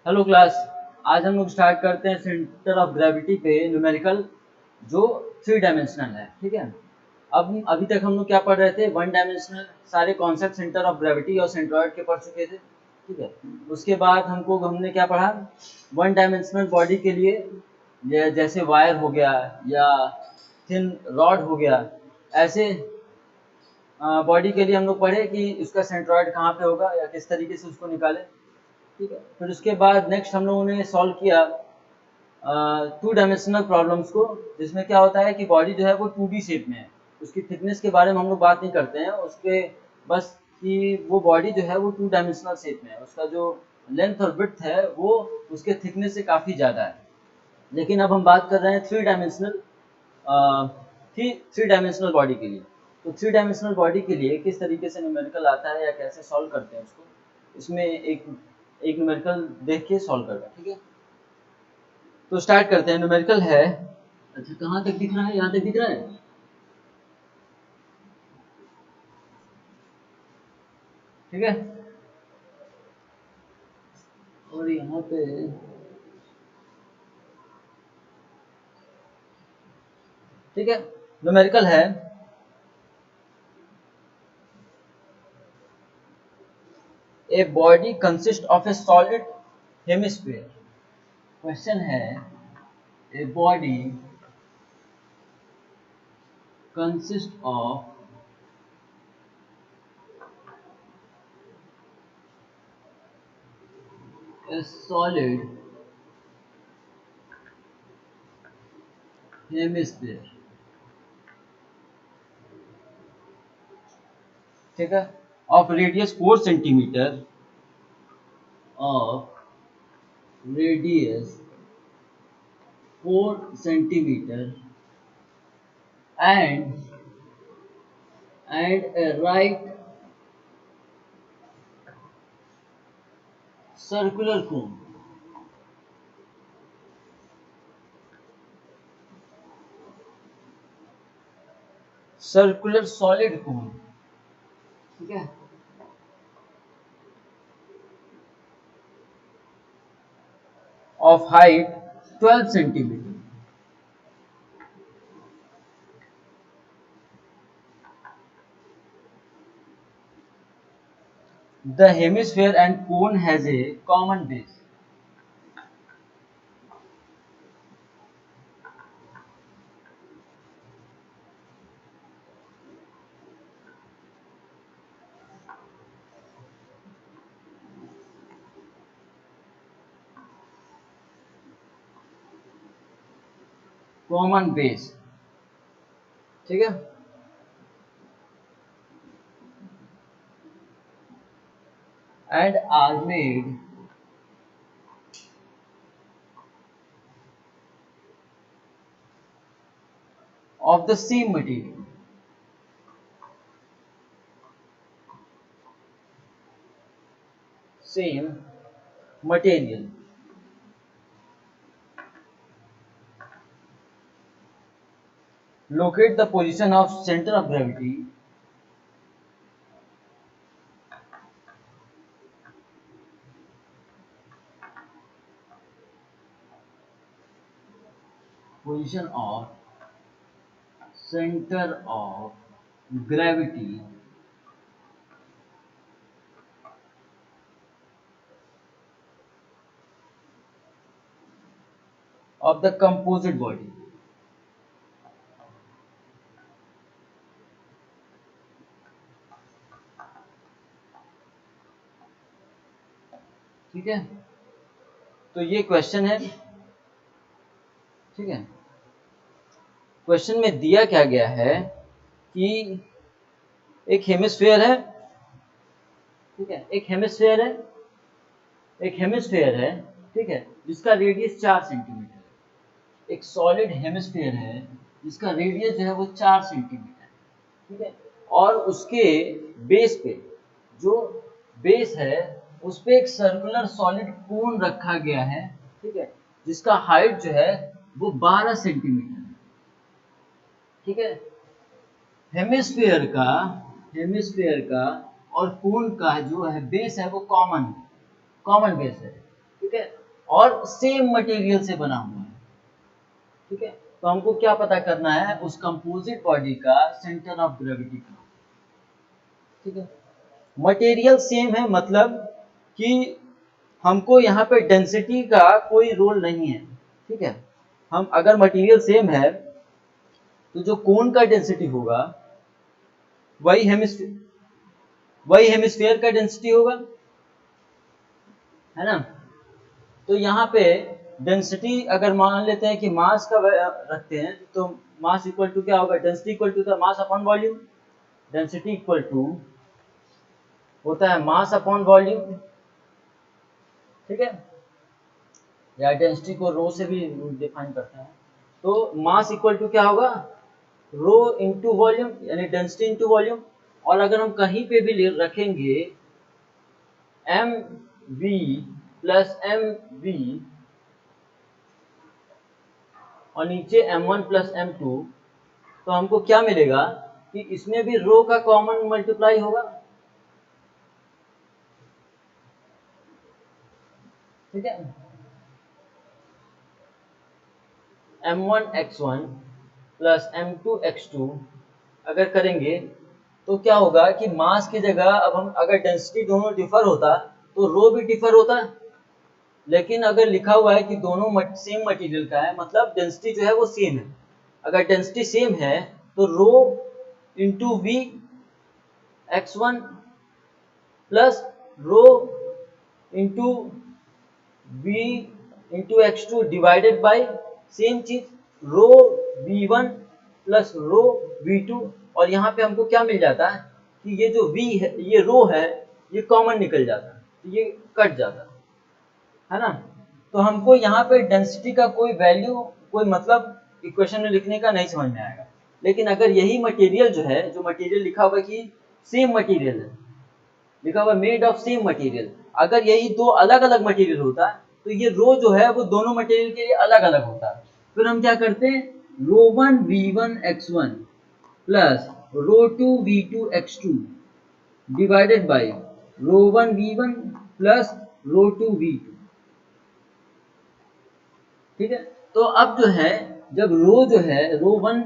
Hello class. आज हम लोग स्टार्ट करते हैं सेंटर ऑफ ग्रेविटी पे न्यूमेरिकल जो 3 डायमेंशनल है। ठीक है। अब अभी तक हम लोग क्या पढ़ रहे थे, 1 डायमेंशनल सारे कॉन्सेप्ट सेंटर ऑफ ग्रेविटी और सेंट्रॉइड के पढ़ चुके थे। ठीक है। उसके बाद हमने क्या पढ़ा, 1 डायमेंशनल बॉडी के लिए जैसे वायर हो गया या थिन रॉड हो गया, ऐसे बॉडी के लिए हम लोग पढ़े कि उसका सेंट्रॉइड कहाँ पे होगा या किस तरीके से उसको निकाले। ठीक है। फिर उसके बाद नेक्स्ट हम लोगों ने सॉल्व किया 2 डायमेंशनल प्रॉब्लम्स को, जिसमें क्या होता है कि बॉडी जो है वो 2D शेप में है। उसकी थिकनेस के बारे में हम लोग बात नहीं करते हैं, उसके बस कि वो बॉडी जो है वो 2 डायमेंशनल शेप में है, उसका जो लेंथ और विड्थ है वो उसके थिकनेस से काफ़ी ज़्यादा है। लेकिन अब हम बात कर रहे हैं 3 डायमेंशनल बॉडी के लिए। तो 3 डायमेंशनल बॉडी के लिए किस तरीके से न्यूमेरिकल आता है या कैसे सॉल्व करते हैं उसको, इसमें एक एक न्यूमेरिकल देख के सॉल्व करना। ठीक है। तो स्टार्ट करते हैं। न्यूमेरिकल है, अच्छा कहाँ तक दिख रहा है, यहाँ तक दिख रहा है। ठीक है। और यहाँ पे ठीक है, न्यूमेरिकल है a body consist of a solid hemisphere. Question है a body consist of a solid hemisphere. ठीक है। Of radius 4 centimetre, of radius 4 centimetre and a right circular cone. Circular solid cone. ठीक है। Of height 12 centimetre. The hemisphere and cone has a common base. Common base. ठीक है। And are made of the same material. Same material. Locate the position of center of gravity position of center of gravity of the composite body। ठीक है। तो ये question है। ठीक है। Question में दिया क्या गया है कि एक हेमिस्फीयर है। ठीक है। एक हेमिस्फीयर है। ठीक है, जिसका रेडियस 4 सेंटीमीटर है। एक सॉलिड हेमिस्फीयर है जिसका रेडियस जो है वो 4 सेंटीमीटर है। ठीक है। और उसके बेस पे, जो बेस है उस पे एक सर्कुलर सॉलिड कोन रखा गया है। ठीक है। जिसका हाइट जो है वो 12 सेंटीमीटर है। ठीक है। हेमिस्फीयर का हेमिस्फीयर का और कोन का जो है बेस है वो कॉमन बेस है। ठीक है, और सेम मटेरियल से बना हुआ है। ठीक है, तो हमको क्या पता करना है, उस कंपोजिट बॉडी का सेंटर ऑफ ग्रेविटी का। ठीक है, मटेरियल सेम है मतलब कि हमको यहाँ पे डेंसिटी का कोई रोल नहीं है। ठीक है, हम अगर मटेरियल सेम है तो जो कोन का डेंसिटी होगा वही हेमिस्फीयर का डेंसिटी होगा, है ना। तो यहाँ पे डेंसिटी अगर मान लेते हैं कि मास का रखते हैं, तो मास इक्वल टू क्या होगा, density equal to the mass upon volume. Density equal to होता है मास अपॉन वॉल्यूम। ठीक है, या डेंसिटी को रो से भी डिफाइन करते हैं। तो मास इक्वल टू क्या होगा, रो इंटू वॉल्यूम, यानी डेंसिटी इंटू वॉल्यूम। और अगर हम कहीं पे भी रखेंगे M V plus M V और नीचे m1 प्लस m2, तो हमको क्या मिलेगा कि इसमें भी रो का कॉमन मल्टीप्लाई होगा। ठीक है, m1 x1 plus m2 x2 अगर करेंगे तो क्या होगा कि मास की जगह अब हम अगर डेंसिटी दोनों डिफर होता तो रो भी डिफर होता, लेकिन अगर लिखा हुआ है कि दोनों सेम मटेरियल का है, मतलब डेंसिटी जो है वो सेम है। अगर डेंसिटी सेम है तो rho into V x1 plus rho into V into x2 divided by same चीज रो v1 प्लस रो v2। और यहाँ पे हमको क्या मिल जाता है कि ये जो v है, ये रो है, ये कॉमन निकल जाता है, ये कट जाता है ना। तो हमको यहाँ पे डेंसिटी का कोई वैल्यू, कोई मतलब इक्वेशन में लिखने का नहीं समझ में आएगा। लेकिन अगर यही मटेरियल जो है, जो मटेरियल लिखा हुआ कि सेम मटेरियल है, लिखा हुआ मेड ऑफ सेम मटेरियल, अगर यही दो अलग अलग मटेरियल होता तो ये रो जो है वो दोनों मटेरियल के लिए अलग अलग होता। फिर हम क्या करते हैं, rho one V one X one plus rho two V two X two divided by rho one V one plus rho two V two. ठीक है, तो अब जो है, जब रो जो है rho one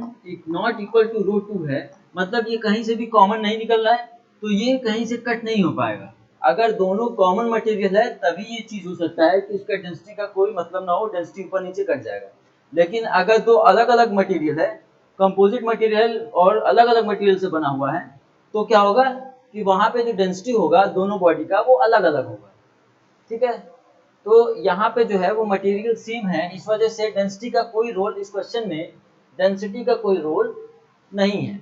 not equal to rho two है, मतलब ये कहीं से भी कॉमन नहीं निकल रहा है, तो ये कहीं से कट नहीं हो पाएगा। अगर दोनों कॉमन मटेरियल है तभी ये चीज हो सकता है कि उसका डेंसिटी का कोई मतलब ना हो, डेंसिटी ऊपर नीचे कट जाएगा। लेकिन अगर दो अलग अलग मटेरियल है, कंपोजिट मटेरियल और अलग अलग मटेरियल से बना हुआ है, तो क्या होगा कि वहां पे जो डेंसिटी होगा दोनों बॉडी का वो अलग अलग होगा। ठीक है, तो यहाँ पे जो है वो मटेरियल सेम है, इस वजह से डेंसिटी का कोई रोल इस क्वेश्चन में, डेंसिटी का कोई रोल नहीं है।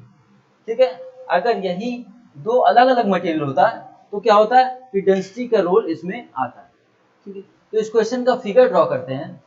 ठीक है, अगर यही दो अलग अलग मटेरियल होता तो क्या होता है कि डेंसिटी का रोल इसमें आता है। ठीक है, तो इस क्वेश्चन का फिगर ड्रॉ करते हैं।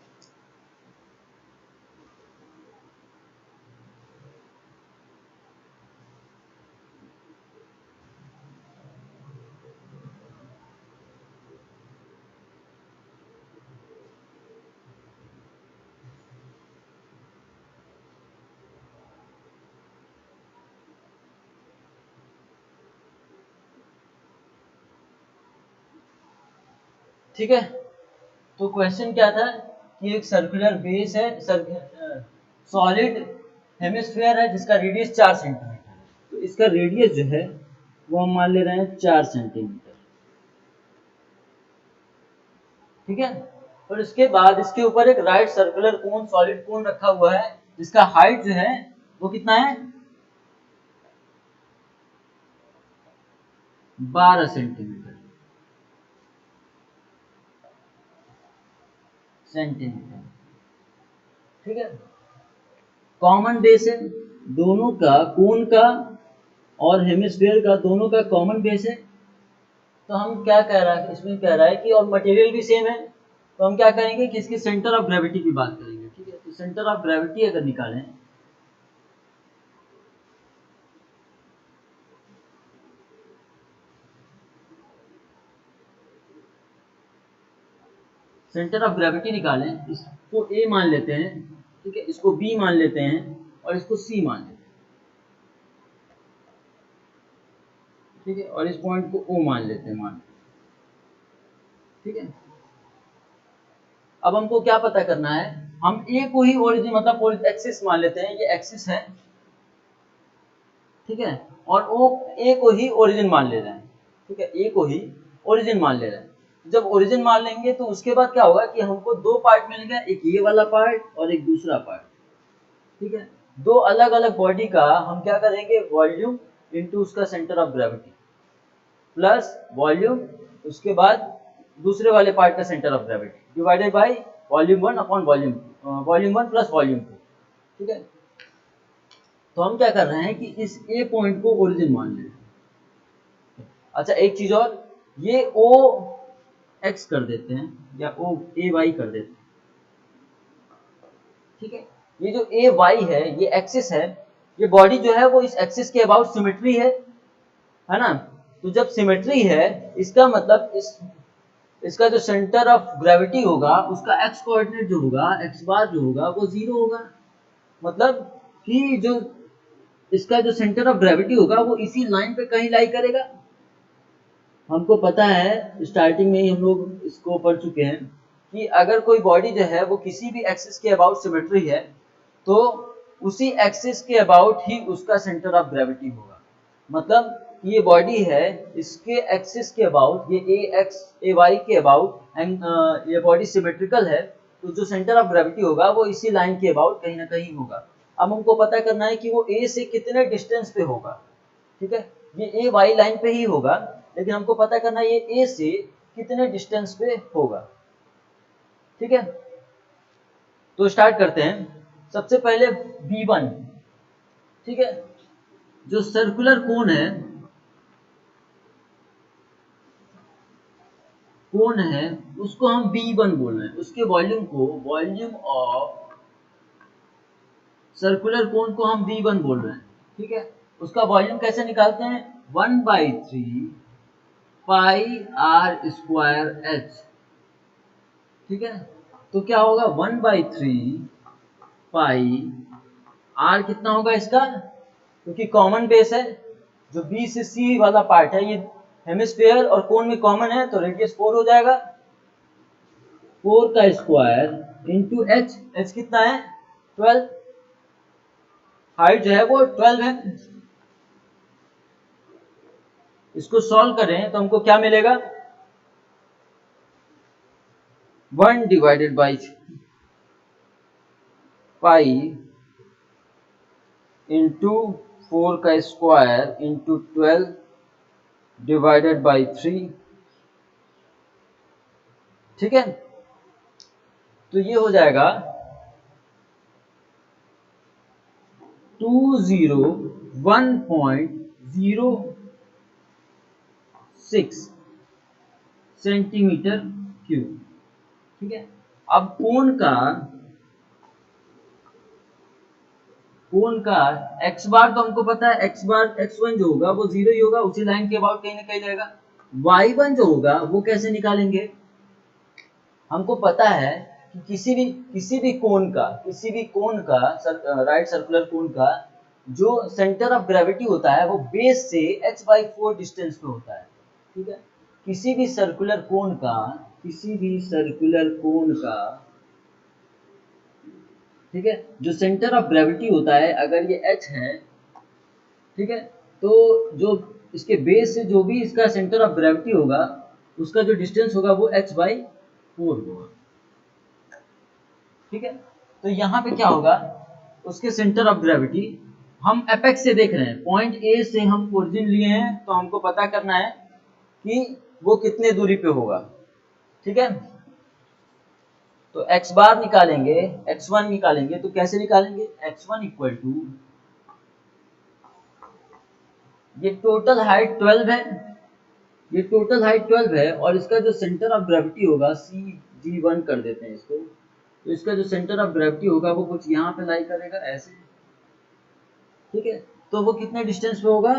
ठीक है, तो क्वेश्चन क्या था कि एक सर्कुलर बेस है, सॉलिड हेमिस्फीयर है जिसका रेडियस 4 सेंटीमीटर है। तो इसका रेडियस जो है वो हम मान ले रहे हैं 4 सेंटीमीटर। ठीक है, और इसके बाद इसके ऊपर एक राइट सर्कुलर कोन, सॉलिड कोन रखा हुआ है जिसका हाइट जो है वो कितना है, 12 सेंटीमीटर। ठीक है, कॉमन बेस है दोनों का, कोन का और हेमिस्फीयर का, दोनों का कॉमन बेस है। तो हम क्या कह रहा है, इसमें कह रहा है कि और मटेरियल भी सेम है, तो हम क्या करेंगे कि इसकी सेंटर ऑफ ग्रेविटी की बात करेंगे। ठीक है, तो सेंटर ऑफ ग्रेविटी अगर निकालें, सेंटर ऑफ ग्रेविटी निकालें, इसको ए मान लेते हैं, ठीक है, इसको बी मान लेते हैं और इसको सी मान लेते हैं। ठीक है, और इस पॉइंट को ओ मान लेते हैं, मान, ठीक है। अब हमको क्या पता करना है, हम ए को ही ओरिजिन मतलब एक्सिस मान लेते हैं, ये एक्सिस है, ठीक है, और ओ ए को ही ओरिजिन मान ले रहे हैं, ठीक है, ए को ही ओरिजिन मान ले रहे हैं। जब ओरिजिन मान लेंगे तो उसके बाद क्या होगा कि हमको दो पार्ट मिलेगा, एक ये वाला पार्ट और एक दूसरा पार्ट, ठीक है। दो अलग अलग बॉडी का हम क्या करेंगे, वॉल्यूम इनटू उसका centre of gravity plus volume, उसके बाद दूसरे वाले पार्ट का centre of gravity divided by volume 1 upon volume 1 plus volume 2, ठीक है। तो हम क्या कर रहे हैं कि इस ए पॉइंट को ओरिजिन मान लें। अच्छा एक चीज और, ये ओ एक्स कर देते हैं या ओ ए वाई कर देते हैं, ठीक है। ये जो ए वाई है ये एक्सिस है, ये बॉडी जो है वो इस एक्सिस के अबाउट सिमेट्री है ना। तो जब सिमेट्री है इसका मतलब इसका जो सेंटर ऑफ ग्रेविटी होगा उसका एक्स कोऑर्डिनेट जो होगा, एक्स बार जो होगा वो 0 होगा, मतलब कि जो इसका जो सेंटर ऑफ ग्रेविटी होगा वो इसी लाइन पे कहीं लाई करेगा। हमको पता है स्टार्टिंग में ही हम लोग इसको पढ़ चुके हैं कि अगर कोई बॉडी जो है वो किसी भी एक्सिस के अबाउट सिमेट्री है तो उसी एक्सिस के अबाउट ही उसका सेंटर ऑफ ग्रेविटी होगा। मतलब ये बॉडी है, इसके एक्सिस के अबाउट, ये ए एक्स ए वाई के अबाउट एंड ये बॉडी सिमेट्रिकल है, तो जो सेंटर ऑफ ग्रेविटी होगा वो इसी लाइन के अबाउट कहीं ना कहीं होगा। अब हमको पता करना है कि वो ए से कितने डिस्टेंस पे होगा, ठीक है। ये ए वाई लाइन पे ही होगा, लेकिन हमको पता करना है ये ए से कितने डिस्टेंस पे होगा, ठीक है। तो स्टार्ट करते हैं। सबसे पहले B1, ठीक है, जो सर्कुलर कोन है उसको हम B1 बोल रहे हैं, उसके वॉल्यूम को, वॉल्यूम ऑफ सर्कुलर कोन को हम V1 बोल रहे हैं, ठीक है। उसका वॉल्यूम कैसे निकालते हैं, 1/3 पाई आर स्क्वायर एच, ठीक है। तो क्या होगा 1/3 पाई आर कितना होगा इसका, क्योंकि कॉमन बेस है, जो बी से सी वाला पार्ट है ये हेमिस्फेयर और कोन में कॉमन है, तो रेडियस 4 हो जाएगा, 4 का स्क्वायर इंटू एच, एच कितना है 12, हाइट जो है वो 12 है। इसको सॉल्व करें तो हमको क्या मिलेगा, 1 डिवाइडेड बाई पाई इंटू 4 का स्क्वायर इंटू 12 डिवाइडेड बाई 3, ठीक है। तो ये हो जाएगा 201.06 सेंटीमीटर क्यूब, ठीक है। अब कोण का एक्स बार तो हमको पता है, एक्स बार x1 जो होगा वो 0 ही होगा, उसी लाइन के अबाउट कहीं ना कहीं जाएगा। y1 जो होगा वो कैसे निकालेंगे, हमको पता है कि किसी भी कोण का राइट सर्कुलर कोण का जो सेंटर ऑफ ग्रेविटी होता है वो बेस से h/4 डिस्टेंस पे होता है, ठीक है। किसी भी सर्कुलर कोण का ठीक है, जो सेंटर ऑफ ग्रेविटी होता है अगर ये h है, ठीक है, तो जो इसके बेस से जो भी इसका सेंटर ऑफ ग्रेविटी होगा उसका जो डिस्टेंस होगा वो h/4 होगा, ठीक है। तो यहाँ पे क्या होगा, उसके सेंटर ऑफ ग्रेविटी हम एपेक्स से देख रहे हैं, पॉइंट ए से हम ओरिजिन लिए हैं, तो हमको पता करना है कि वो कितने दूरी पे होगा, ठीक है। तो x बार निकालेंगे, x1 निकालेंगे, तो कैसे निकालेंगे, x1 इक्वल टू, ये टोटल हाइट 12 है, ये टोटल हाइट 12 है और इसका जो सेंटर ऑफ ग्रेविटी होगा CG1 कर देते हैं इसको, तो इसका जो सेंटर ऑफ ग्रेविटी होगा वो कुछ यहाँ पे लाई करेगा ऐसे, ठीक है। तो वो कितने डिस्टेंस पे होगा,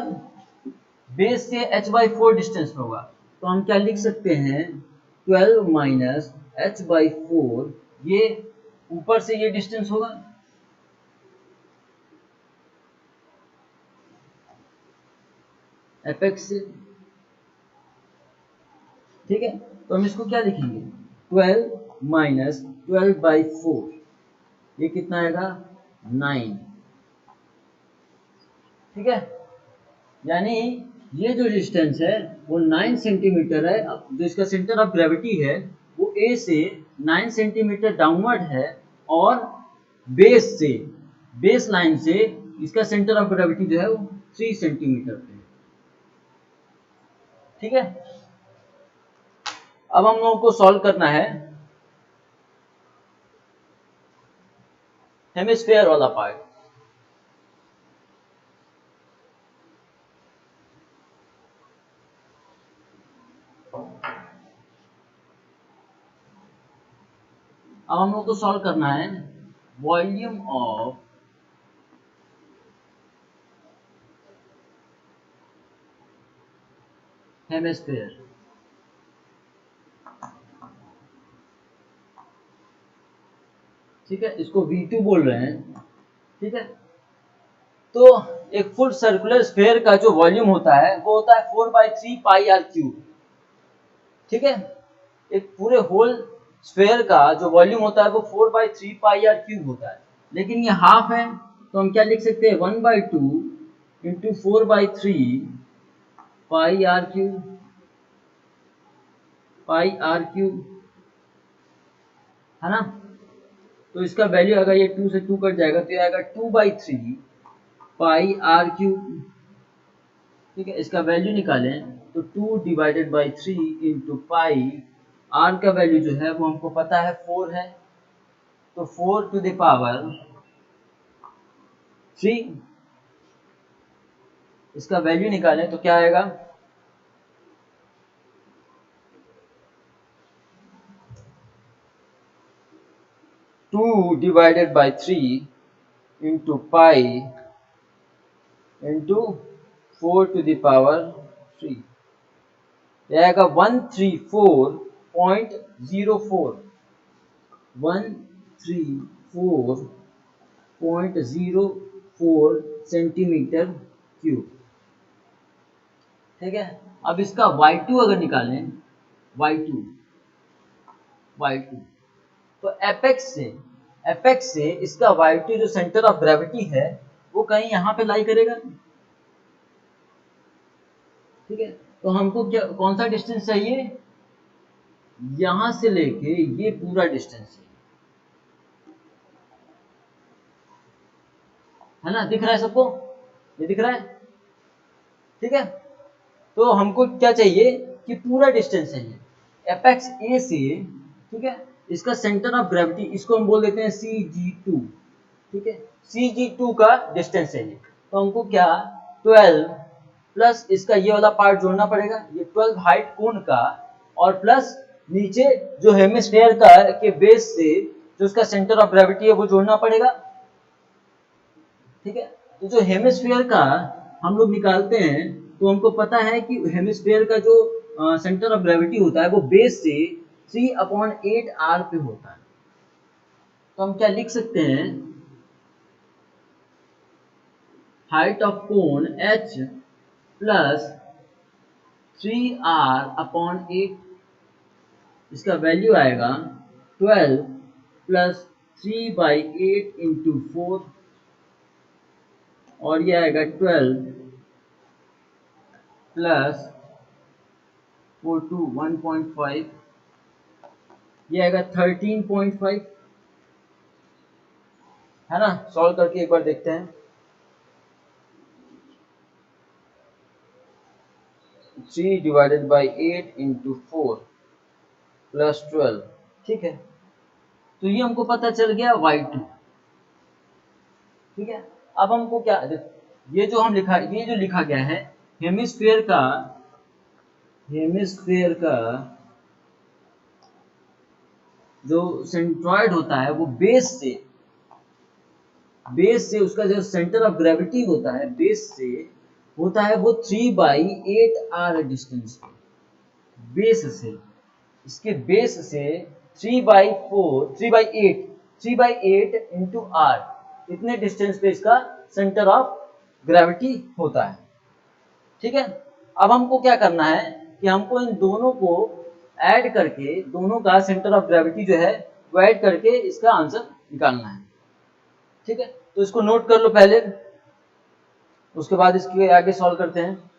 बेस से h/4 डिस्टेंस पे होगा, तो हम क्या लिख सकते हैं, 12 माइनस h/4, ये ऊपर से ये डिस्टेंस होगा, एपेक्स से, ठीक है। तो हम इसको क्या लिखेंगे, 12 माइनस 12/4, ये कितना आएगा 9, ठीक है। यानी ये जो डिस्टेंस है वो 9 सेंटीमीटर है। जो इसका सेंटर ऑफ ग्रेविटी है वो ए से 9 सेंटीमीटर डाउनवर्ड है, और बेस लाइन से इसका सेंटर ऑफ ग्रेविटी जो है वो 3 सेंटीमीटर पे है, ठीक है। अब हम लोगों को सॉल्व करना है हेमिस्फीयर वाला पार्ट। अब हम लोग को सॉल्व करना है वॉल्यूम ऑफ हेमिस्फीयर। ठीक है, इसको V2 बोल रहे हैं, ठीक है। तो एक फुल सर्कुलर स्फीयर का जो वॉल्यूम होता है वो होता है 4/3 पाई आर क्यूब, ठीक है। एक पूरे होल स्फीयर का जो वॉल्यूम होता है वो 4/3 पाई आर क्यूब होता है, लेकिन ये हाफ है तो हम क्या लिख सकते हैं 1/2 इंटू 4/3 पाई आर क्यूब, है ना। तो इसका वैल्यू अगर ये 2 से 2 कट जाएगा तो ये आएगा 2/3 पाई आर क्यूब, ठीक है। इसका वैल्यू निकालें तो 2/3 इंटू पाई, आर का वैल्यू जो है वो हमको पता है 4 है, तो 4 टू द पावर 3, इसका वैल्यू निकालें तो क्या आएगा 2/3 into pi into 4 to the power 3, यह आएगा 134.04, 134.04 सेंटीमीटर क्यूब, ठीक है। अब इसका y2 अगर निकालें, y2 तो एपेक्स से इसका y2 जो सेंटर ऑफ ग्रेविटी है वो कहीं यहाँ पे लाई करेगा, ठीक है। तो हमको क्या कौन सा डिस्टेंस चाहिए, यहां से लेके ये पूरा डिस्टेंस चाहिए, है ना। दिख रहा है सबको, ये दिख रहा है, ठीक है। तो हमको क्या चाहिए कि पूरा डिस्टेंस चाहिए एपेक्स ए से, ठीक है। इसका सेंटर ऑफ ग्रेविटी इसको हम बोल देते हैं CG2, ठीक है। CG2 का डिस्टेंस चाहिए, तो हमको क्या 12 प्लस इसका ये वाला पार्ट जोड़ना पड़ेगा, ये 12 हाइट कोन का, और प्लस नीचे जो हेमिस्फीयर का के बेस से जो उसका सेंटर ऑफ ग्रेविटी है वो जोड़ना पड़ेगा, ठीक है। तो जो हेमिस्फीयर का हम लोग निकालते हैं तो हमको पता है कि हेमिस्फीयर का जो सेंटर ऑफ ग्रेविटी होता है वो बेस से 3/8 पे होता है। तो हम क्या लिख सकते हैं, height of cone h plus 3r/8, इसका वैल्यू आएगा 12 प्लस 3/8 इंटू 4, और ये आएगा 12 प्लस 4 टू 1.5, ये आएगा 13.5, है ना। सॉल्व करके एक बार देखते हैं, 3/8 इंटू 4 प्लस 12, ठीक है। तो ये हमको पता चल गया y2, ठीक है। अब हमको क्या, ये जो लिखा गया है हेमिस्फीयर का जो सेंट्रॉइड होता है वो बेस से उसका जो सेंटर ऑफ ग्रेविटी होता है बेस से होता है वो 3/8 डिस्टेंस पे, बेस से इसके बेस से 3/8 इंटू r, इतने डिस्टेंस पे इसका सेंटर ऑफ ग्रेविटी होता है, ठीक है। अब हमको क्या करना है कि हमको इन दोनों को ऐड करके दोनों का सेंटर ऑफ ग्रेविटी जो है वो ऐड करके इसका आंसर निकालना है। ठीक है, तो इसको नोट कर लो पहले, उसके बाद इसके आगे सॉल्व करते हैं।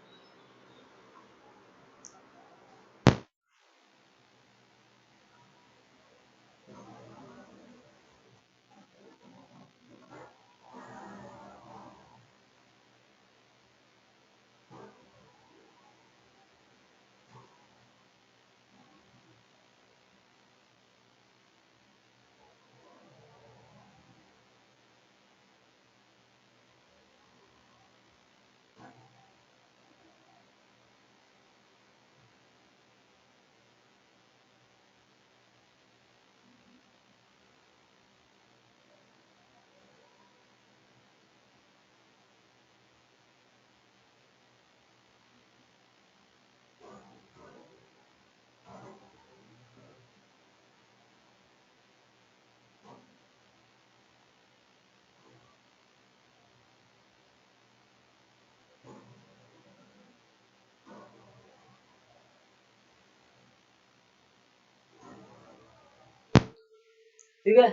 ठीक है,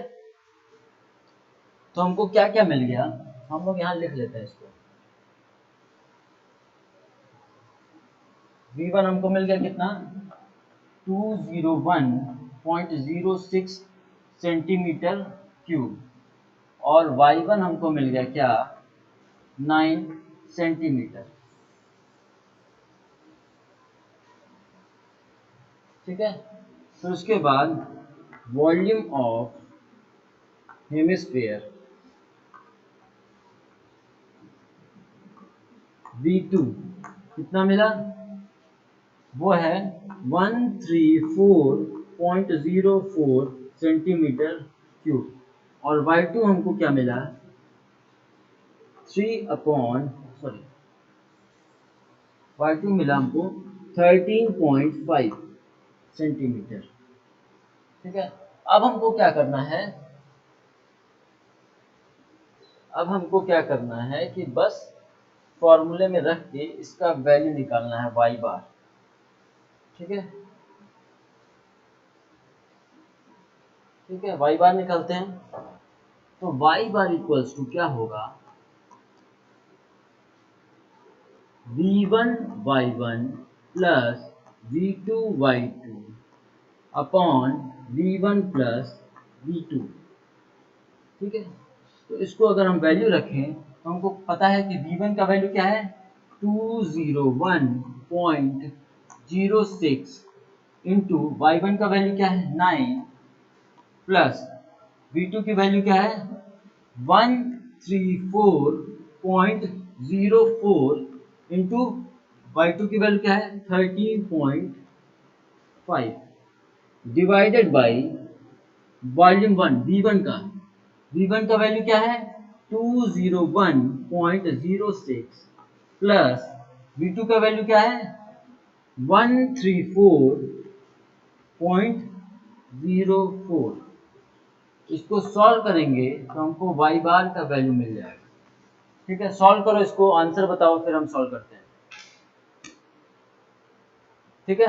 तो हमको क्या क्या मिल गया, हम लोग यहाँ लिख लेते हैं इसको। V1 हमको मिल गया कितना, 201.06 सेंटीमीटर क्यूब, और Y1 हमको मिल गया क्या, 9 सेंटीमीटर। ठीक है, तो उसके बाद वॉल्यूम ऑफ हेमिस्फीयर V2 कितना मिला, वो है 134.04 सेंटीमीटर क्यूब, और Y2 हमको क्या मिला, 3 अपॉन सॉरी Y2 मिला हमको 13.5 सेंटीमीटर। ठीक है, अब हमको क्या करना है, अब हमको क्या करना है कि बस फॉर्मूले में रख के इसका वैल्यू निकालना है y बार। ठीक है, ठीक है, y बार निकालते हैं। तो y बार इक्वल्स टू क्या होगा, v1 y1 plus v2 y2 upon v1 plus v2। ठीक है, तो इसको अगर हम वैल्यू रखें तो हमको पता है कि v1 का वैल्यू क्या है, 201.06 इंटू y1 का वैल्यू क्या है, 9 प्लस v2 की वैल्यू क्या है, 134.04 इंटू y2 की वैल्यू क्या है, 13.5 डिवाइडेड बाई वॉल्यूम 1 v1 का वैल्यू क्या है, 201.06 प्लस v2 का वैल्यू क्या है, 134.04। इसको सॉल्व करेंगे तो हमको y बार का वैल्यू मिल जाएगा। ठीक है, सॉल्व करो इसको, आंसर बताओ, फिर हम सॉल्व करते हैं। ठीक है,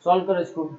सॉल्व करो इसको।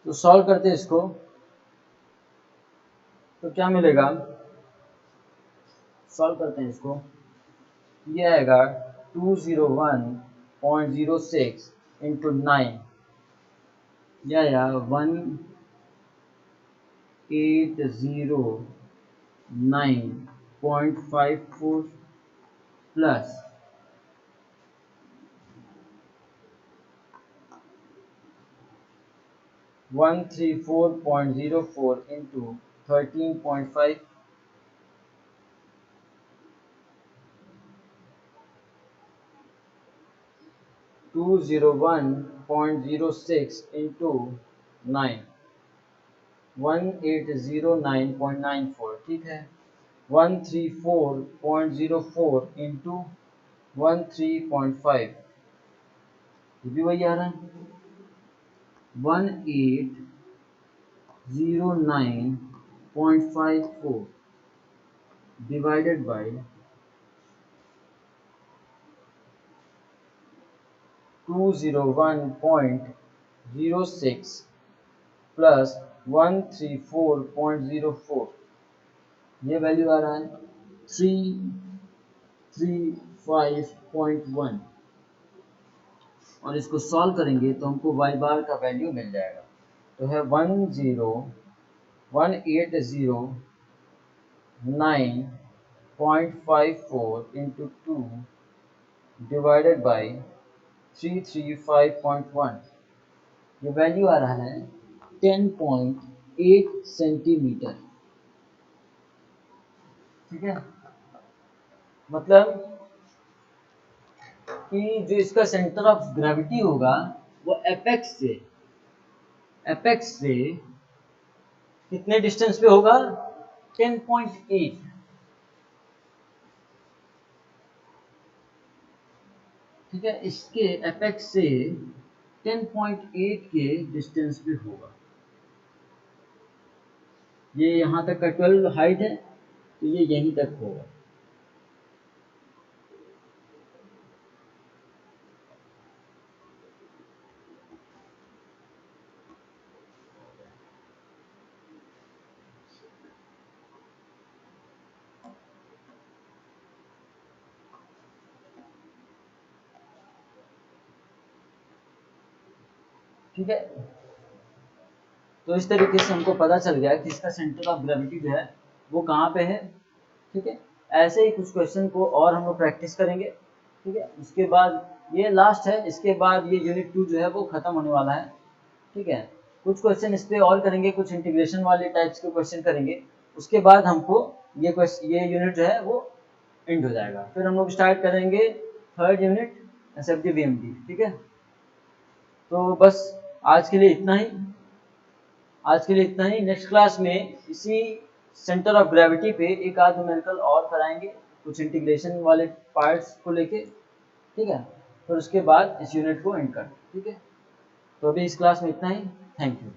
तो सॉल्व करते हैं इसको, तो क्या मिलेगा, सॉल्व करते हैं इसको, ये आएगा 201.06 इंटू 9, या 1809.54 प्लस 134.04 इंटू 13.5, 201.06 इंटू 9, 1809.94, ठीक है। 134.04 इंटू 13.5, ये भी वही आ रहा है, 1809.54 डिवाइडेड बाई 201.06 प्लस 134.04, ये वैल्यू आ रहा है 335.1, और इसको सॉल्व करेंगे तो हमको y बार का वैल्यू मिल जाएगा, तो है 10809.54 इंटू 2 डिवाइडेड बाई 335.1, ये वैल्यू आ रहा है 10.8 सेंटीमीटर, ठीक है। मतलब कि जो इसका सेंटर ऑफ ग्रेविटी होगा वो एपेक्स से कितने डिस्टेंस पे होगा, 10.8, ठीक है। इसके एपेक्स से 10.8 के डिस्टेंस पे होगा, ये यहाँ तक का 12 हाइट है, तो ये यहीं तक होगा। ठीक है, तो इस तरीके से हमको पता चल गया कि इसका सेंटर ऑफ ग्रेविटी जो है वो कहाँ पे है, ठीक है। ऐसे ही कुछ क्वेश्चन को और हम लोग प्रैक्टिस करेंगे, ठीक है। उसके बाद ये लास्ट है, इसके बाद ये यूनिट 2 जो है वो खत्म होने वाला है, ठीक है। कुछ क्वेश्चन इस पे और करेंगे, कुछ इंटीग्रेशन वाले टाइप्स के क्वेश्चन करेंगे, उसके बाद हमको ये यूनिट जो है वो एंड हो जाएगा। फिर हम लोग स्टार्ट करेंगे थर्ड यूनिट एसएफटी बीएमटी, ठीक है। तो बस आज के लिए इतना ही, नेक्स्ट क्लास में इसी सेंटर ऑफ ग्रेविटी पे एक आध न्यूमेरिकल और कराएंगे, कुछ इंटीग्रेशन वाले पार्ट्स को लेके, ठीक है। फिर उसके बाद इस यूनिट को एंड कर, ठीक है। तो अभी इस क्लास में इतना ही, थैंक यू।